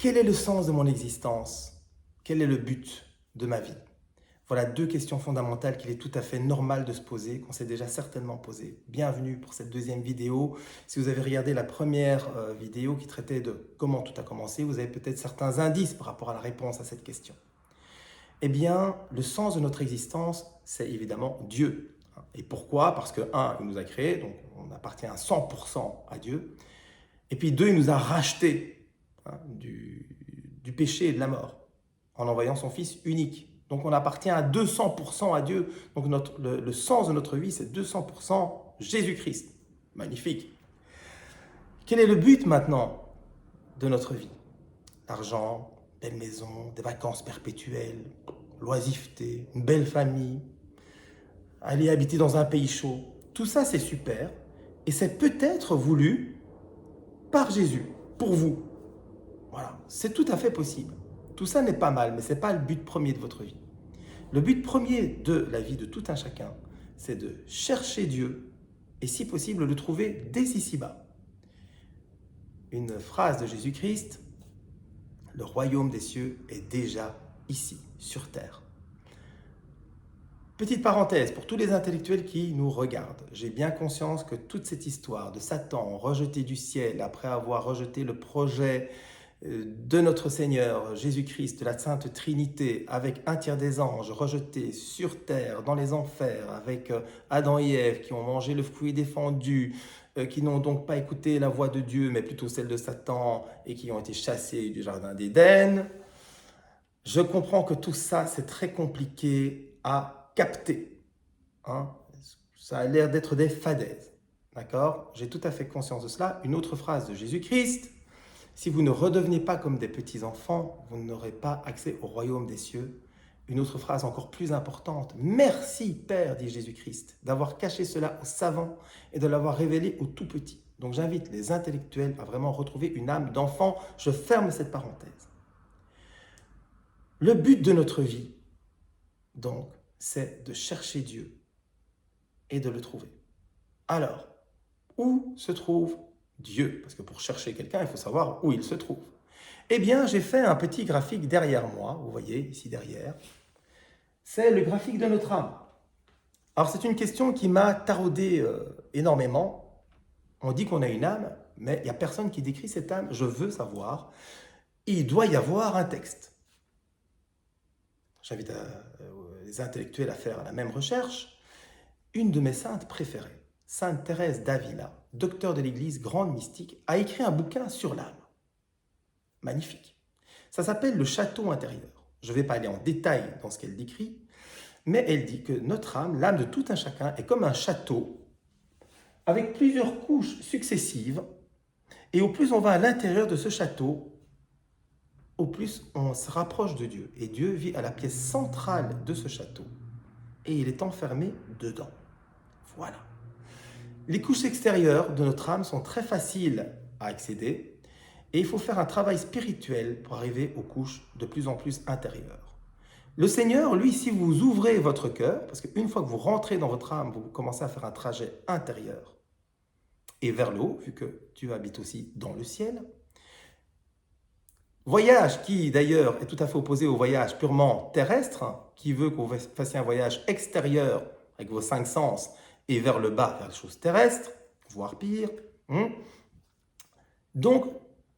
Quel est le sens de mon existence? Quel est le but de ma vie? Voilà deux questions fondamentales qu'il est tout à fait normal de se poser, qu'on s'est déjà certainement posées. Bienvenue pour cette deuxième vidéo. Si vous avez regardé la première vidéo qui traitait de comment tout a commencé, vous avez peut-être certains indices par rapport à la réponse à cette question. Eh bien, le sens de notre existence, c'est évidemment Dieu. Et pourquoi? Parce que, un, il nous a créés, donc on appartient à 100% à Dieu. Et puis, deux, il nous a rachetés du péché et de la mort en envoyant son Fils unique. Donc, on appartient à 200% à Dieu. Donc, le sens de notre vie, c'est 200% Jésus-Christ. Magnifique. Quel est le but maintenant de notre vie? L'argent, belle maison, des vacances perpétuelles, l'oisiveté, une belle famille, aller habiter dans un pays chaud. Tout ça, c'est super. Et c'est peut-être voulu par Jésus, pour vous. Voilà, c'est tout à fait possible. Tout ça n'est pas mal, mais ce n'est pas le but premier de votre vie. Le but premier de la vie de tout un chacun, c'est de chercher Dieu et si possible le trouver dès ici-bas. Une phrase de Jésus-Christ, le royaume des cieux est déjà ici, sur terre. Petite parenthèse, pour tous les intellectuels qui nous regardent, j'ai bien conscience que toute cette histoire de Satan rejeté du ciel après avoir rejeté le projet de notre Seigneur Jésus-Christ, de la Sainte Trinité, avec un tiers des anges rejetés sur terre, dans les enfers, avec Adam et Ève qui ont mangé le fruit défendu, qui n'ont donc pas écouté la voix de Dieu, mais plutôt celle de Satan, et qui ont été chassés du jardin d'Éden. Je comprends que tout ça, c'est très compliqué à capter. Ça a l'air d'être des fadaises. D'accord? J'ai tout à fait conscience de cela. Une autre phrase de Jésus-Christ, si vous ne redevenez pas comme des petits-enfants, vous n'aurez pas accès au royaume des cieux. Une autre phrase encore plus importante. Merci, Père, dit Jésus-Christ, d'avoir caché cela aux savants et de l'avoir révélé aux tout-petits. Donc j'invite les intellectuels à vraiment retrouver une âme d'enfant. Je ferme cette parenthèse. Le but de notre vie, donc, c'est de chercher Dieu et de le trouver. Alors, où se trouve Dieu? Parce que pour chercher quelqu'un, il faut savoir où il se trouve. Eh bien, j'ai fait un petit graphique derrière moi, vous voyez, ici derrière. C'est le graphique de notre âme. Alors, c'est une question qui m'a taraudé énormément. On dit qu'on a une âme, mais il n'y a personne qui décrit cette âme. Je veux savoir. Il doit y avoir un texte. J'invite les intellectuels à faire la même recherche. Une de mes saintes préférées, Sainte Thérèse d'Avila, docteur de l'Église, grande mystique, a écrit un bouquin sur l'âme. Magnifique. Ça s'appelle Le château intérieur. Je ne vais pas aller en détail dans ce qu'elle décrit, mais elle dit que notre âme, l'âme de tout un chacun, est comme un château avec plusieurs couches successives. Et au plus on va à l'intérieur de ce château, au plus on se rapproche de Dieu. Et Dieu vit à la pièce centrale de ce château. Et il est enfermé dedans. Voilà. Les couches extérieures de notre âme sont très faciles à accéder et il faut faire un travail spirituel pour arriver aux couches de plus en plus intérieures. Le Seigneur, lui, si vous ouvrez votre cœur, parce qu'une fois que vous rentrez dans votre âme, vous commencez à faire un trajet intérieur et vers le haut, vu que Dieu habite aussi dans le ciel. Voyage qui, d'ailleurs, est tout à fait opposé au voyage purement terrestre, qui veut que vous fassiez un voyage extérieur avec vos 5 sens et vers le bas, vers les choses terrestres, voire pire. Donc,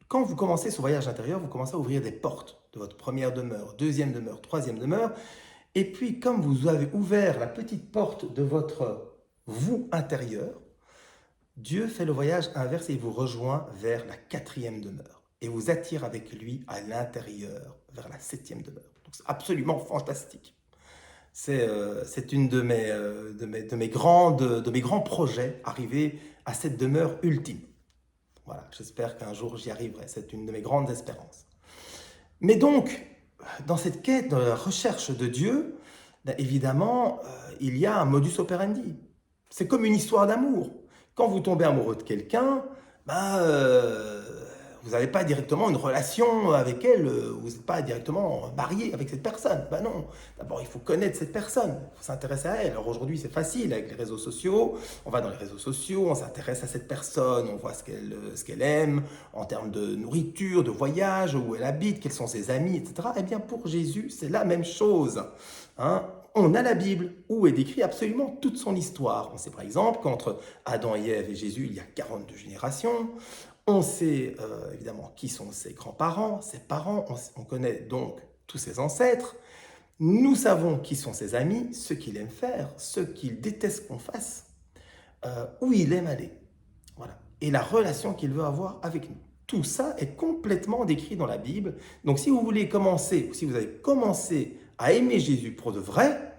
quand vous commencez ce voyage intérieur, vous commencez à ouvrir des portes de votre première demeure, deuxième demeure, troisième demeure. Et puis, comme vous avez ouvert la petite porte de votre vous intérieur, Dieu fait le voyage inverse et vous rejoint vers la quatrième demeure et vous attire avec lui à l'intérieur, vers la septième demeure. Donc, c'est absolument fantastique. C'est une de mes grands projets, arriver à cette demeure ultime. Voilà, j'espère qu'un jour j'y arriverai, c'est une de mes grandes espérances. Mais donc, dans cette quête, dans la recherche de Dieu, évidemment, il y a un modus operandi. C'est comme une histoire d'amour. Quand vous tombez amoureux de quelqu'un, vous n'avez pas directement une relation avec elle, vous n'êtes pas directement marié avec cette personne. Ben non, d'abord il faut connaître cette personne, il faut s'intéresser à elle. Alors aujourd'hui c'est facile avec les réseaux sociaux, on va dans les réseaux sociaux, on s'intéresse à cette personne, on voit ce qu'elle aime en termes de nourriture, de voyage, où elle habite, quels sont ses amis, etc. Eh bien pour Jésus c'est la même chose. Hein. On a la Bible où est décrit absolument toute son histoire. On sait par exemple qu'entre Adam et Ève et Jésus, il y a 42 générations. On sait évidemment qui sont ses grands-parents, ses parents, on connaît donc tous ses ancêtres. Nous savons qui sont ses amis, ce qu'il aime faire, ce qu'il déteste qu'on fasse, où il aime aller. Voilà. Et la relation qu'il veut avoir avec nous. Tout ça est complètement décrit dans la Bible. Donc si vous voulez commencer, ou si vous avez commencé à aimer Jésus pour de vrai,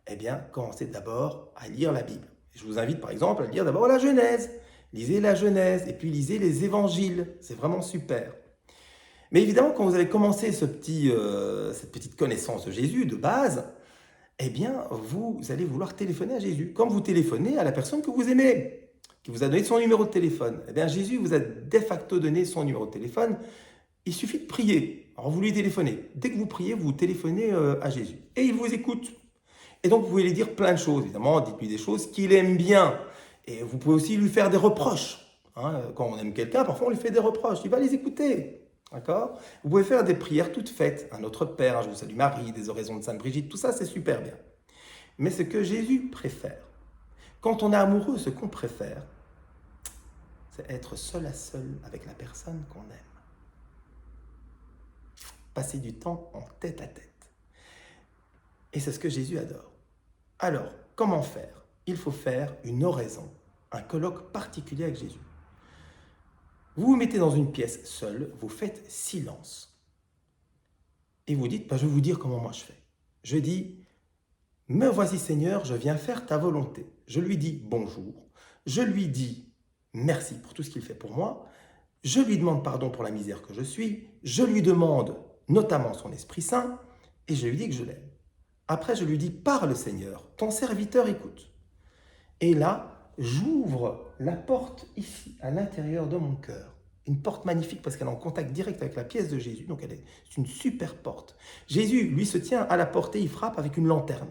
eh bien, commencez d'abord à lire la Bible. Je vous invite par exemple à lire d'abord la Genèse. Lisez la Genèse et puis lisez les évangiles. C'est vraiment super. Mais évidemment, quand vous avez commencé cette petite connaissance de Jésus de base, eh bien, vous allez vouloir téléphoner à Jésus. Comme vous téléphonez à la personne que vous aimez, qui vous a donné son numéro de téléphone. Eh bien, Jésus vous a de facto donné son numéro de téléphone. Il suffit de prier. Alors, vous lui téléphonez. Dès que vous priez, vous téléphonez à Jésus. Et il vous écoute. Et donc, vous pouvez lui dire plein de choses. Évidemment, dites-lui des choses qu'il aime bien. Et vous pouvez aussi lui faire des reproches. Hein, quand on aime quelqu'un, parfois on lui fait des reproches. Il va les écouter. D'accord? Vous pouvez faire des prières toutes faites. Un Notre Père, je vous salue Marie, des oraisons de Sainte Brigitte. Tout ça, c'est super bien. Mais ce que Jésus préfère, quand on est amoureux, ce qu'on préfère, c'est être seul à seul avec la personne qu'on aime. Passer du temps en tête à tête. Et c'est ce que Jésus adore. Alors, comment faire? Il faut faire une oraison, un colloque particulier avec Jésus. Vous vous mettez dans une pièce seule, vous faites silence. Et vous dites, je vais vous dire comment moi je fais. Je dis, me voici Seigneur, je viens faire ta volonté. Je lui dis bonjour, je lui dis merci pour tout ce qu'il fait pour moi, je lui demande pardon pour la misère que je suis, je lui demande notamment son Esprit Saint, et je lui dis que je l'aime. Après, je lui dis, parle Seigneur, ton serviteur écoute. Et là, j'ouvre la porte ici, à l'intérieur de mon cœur. Une porte magnifique parce qu'elle est en contact direct avec la pièce de Jésus, donc c'est une super porte. Jésus, lui, se tient à la porte et il frappe avec une lanterne.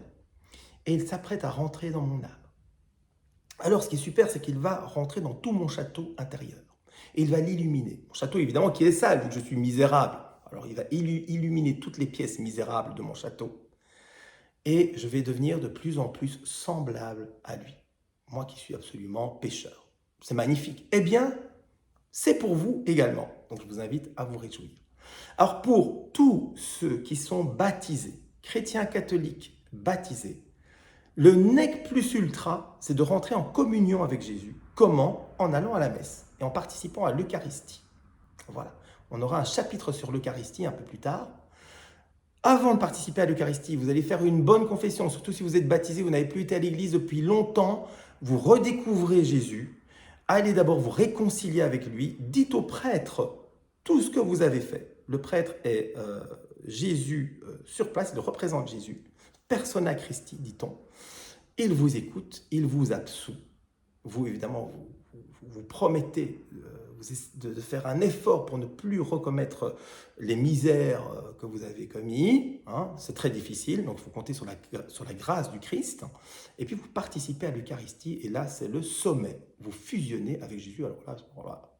Et il s'apprête à rentrer dans mon âme. Alors, ce qui est super, c'est qu'il va rentrer dans tout mon château intérieur. Et il va l'illuminer. Mon château, évidemment, qui est sale, vu que je suis misérable. Alors, il va illuminer toutes les pièces misérables de mon château. Et je vais devenir de plus en plus semblable à lui. Moi qui suis absolument pécheur. C'est magnifique. Eh bien, c'est pour vous également. Donc, je vous invite à vous réjouir. Alors, pour tous ceux qui sont baptisés, chrétiens catholiques baptisés, le nec plus ultra, c'est de rentrer en communion avec Jésus. Comment? En allant à la messe et en participant à l'Eucharistie. Voilà. On aura un chapitre sur l'Eucharistie un peu plus tard. Avant de participer à l'Eucharistie, vous allez faire une bonne confession, surtout si vous êtes baptisé, vous n'avez plus été à l'église depuis longtemps, vous redécouvrez Jésus, allez d'abord vous réconcilier avec lui, dites au prêtre tout ce que vous avez fait. Le prêtre est Jésus sur place, il représente Jésus, persona Christi, dit-on. Il vous écoute, il vous absout. Vous, évidemment, vous promettez de faire un effort pour ne plus recommettre les misères que vous avez commises. Hein. C'est très difficile, donc il faut compter sur la grâce du Christ. Et puis vous participez à l'Eucharistie, et là, c'est le sommet. Vous fusionnez avec Jésus. Alors là,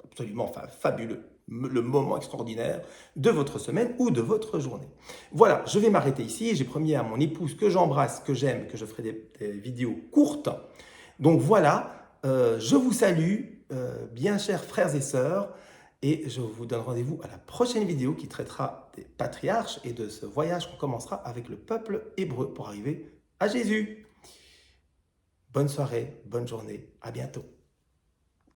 absolument fabuleux. Le moment extraordinaire de votre semaine ou de votre journée. Voilà, je vais m'arrêter ici. J'ai promis à mon épouse que j'embrasse, que j'aime, que je ferai des vidéos courtes. Donc voilà, je vous salue, bien chers frères et sœurs, et je vous donne rendez-vous à la prochaine vidéo qui traitera des patriarches et de ce voyage qu'on commencera avec le peuple hébreu pour arriver à Jésus. Bonne soirée, bonne journée, à bientôt.